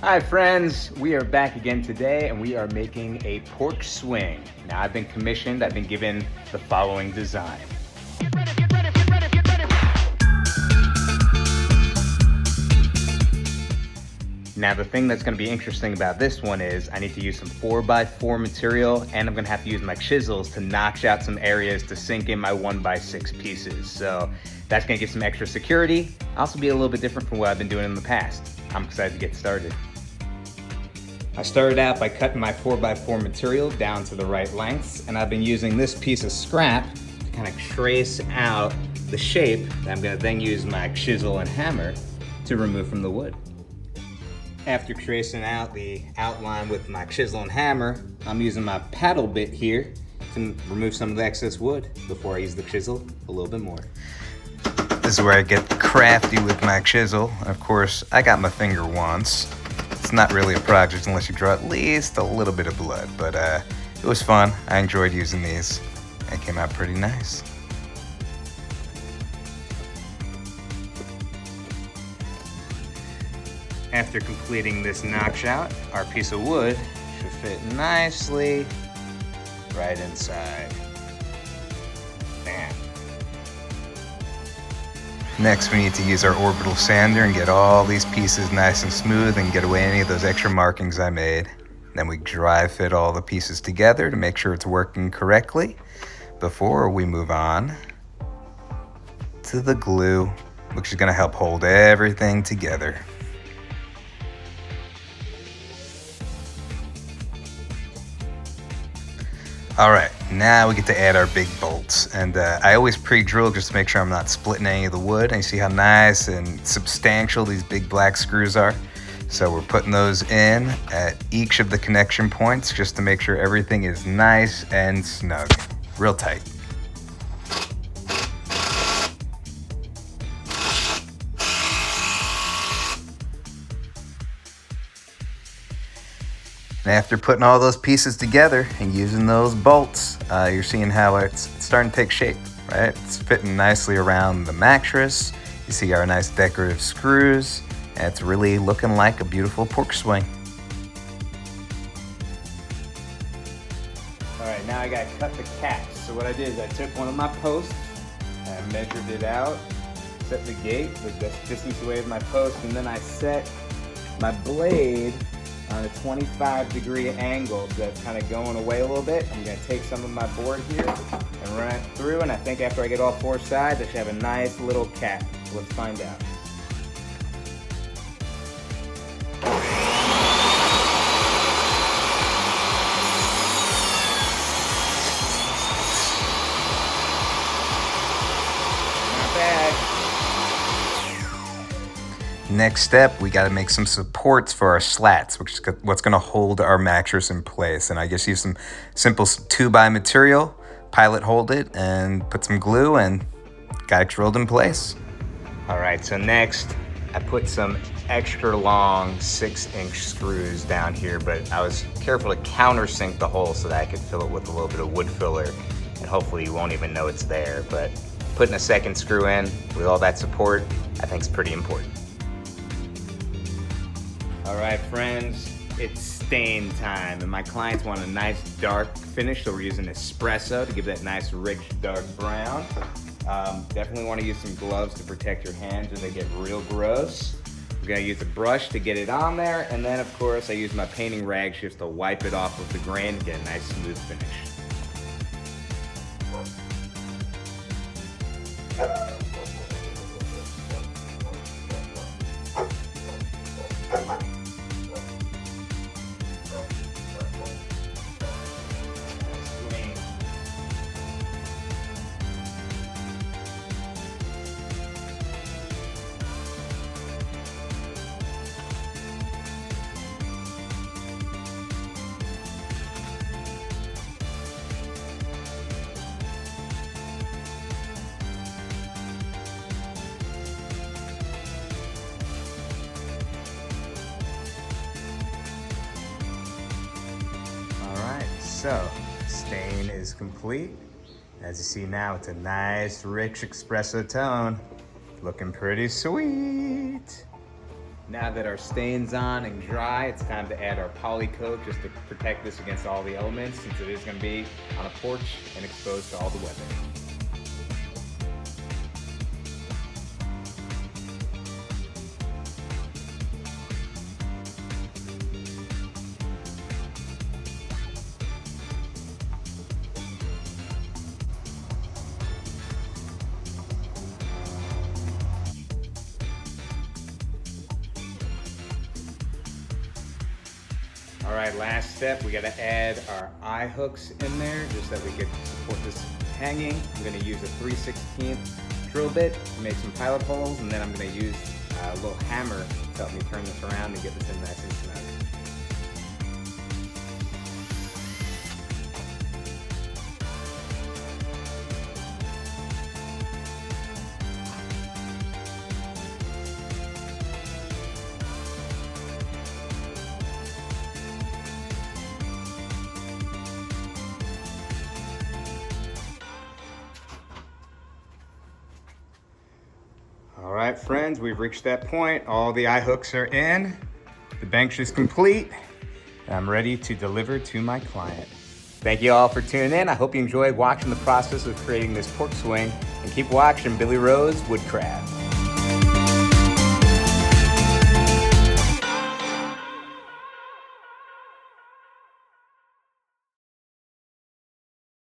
Hi friends, we are back again today and we are making a porch swing. Now I've been commissioned, I've been given the following design. Now the thing that's going to be interesting about this one is I need to use some 4x4 material and I'm going to have to use my chisels to notch out some areas to sink in my 1x6 pieces. So that's going to give some extra security. Also be a little bit different from what I've been doing in the past. I'm excited to get started. I started out by cutting my 4x4 material down to the right lengths, and I've been using this piece of scrap to kind of trace out the shape that I'm going to then use my chisel and hammer to remove from the wood. After tracing out the outline with my chisel and hammer, I'm using my paddle bit here to remove some of the excess wood before I use the chisel a little bit more. This is where I get crafty with my chisel. Of course, I got my finger once. It's not really a project unless you draw at least a little bit of blood, but it was fun. I enjoyed using these. It came out pretty nice. After completing this notch out, our piece of wood should fit nicely right inside. Bam. Next, we need to use our orbital sander and get all these pieces nice and smooth and get away any of those extra markings I made. Then we dry fit all the pieces together to make sure it's working correctly before we move on to the glue, which is going to help hold everything together. All right, now we get to add our big bolts. And I always pre-drill just to make sure I'm not splitting any of the wood. And you see how nice and substantial these big black screws are. So we're putting those in at each of the connection points just to make sure everything is nice and snug, real tight. And after putting all those pieces together and using those bolts, you're seeing how it's starting to take shape, right? It's fitting nicely around the mattress. You see our nice decorative screws, and it's really looking like a beautiful porch swing. All right, now I gotta cut the caps. So what I did is I took one of my posts, and I measured it out, set the gate with the distance away of my post, and then I set my blade on a 25-degree angle, so that's kind of going away a little bit. I'm going to take some of my board here and run it through, and I think after I get all four sides, I should have a nice little cap. So let's find out. Not bad. Next step, we got to make some supports for our slats, which is what's going to hold our mattress in place. And I just use some simple 2x material, pilot hold it, and put some glue and got it drilled in place. All right, so next I put some extra long 6-inch screws down here, but I was careful to countersink the hole so that I could fill it with a little bit of wood filler, and hopefully you won't even know it's there. But putting a second screw in with all that support, I think is pretty important. All right, friends, it's stain time, and my clients want a nice dark finish, so we're using espresso to give that nice rich dark brown. Definitely want to use some gloves to protect your hands when they get real gross. We're gonna use a brush to get it on there, and then of course I use my painting rag just to wipe it off with the grain to get a nice smooth finish. So, stain is complete. As you see now, it's a nice, rich espresso tone. Looking pretty sweet. Now that our stain's on and dry, it's time to add our poly coat just to protect this against all the elements, since it is going to be on a porch and exposed to all the weather. All right, last step, we gotta add our eye hooks in there just so that we can support this hanging. I'm gonna use a 3/16 drill bit to make some pilot holes, and then I'm gonna use a little hammer to help me turn this around and get this in nice and snug. All right, friends, we've reached that point. All the eye hooks are in. The bench is complete. And I'm ready to deliver to my client. Thank you all for tuning in. I hope you enjoyed watching the process of creating this porch swing, and keep watching Billy Rose Woodcraft.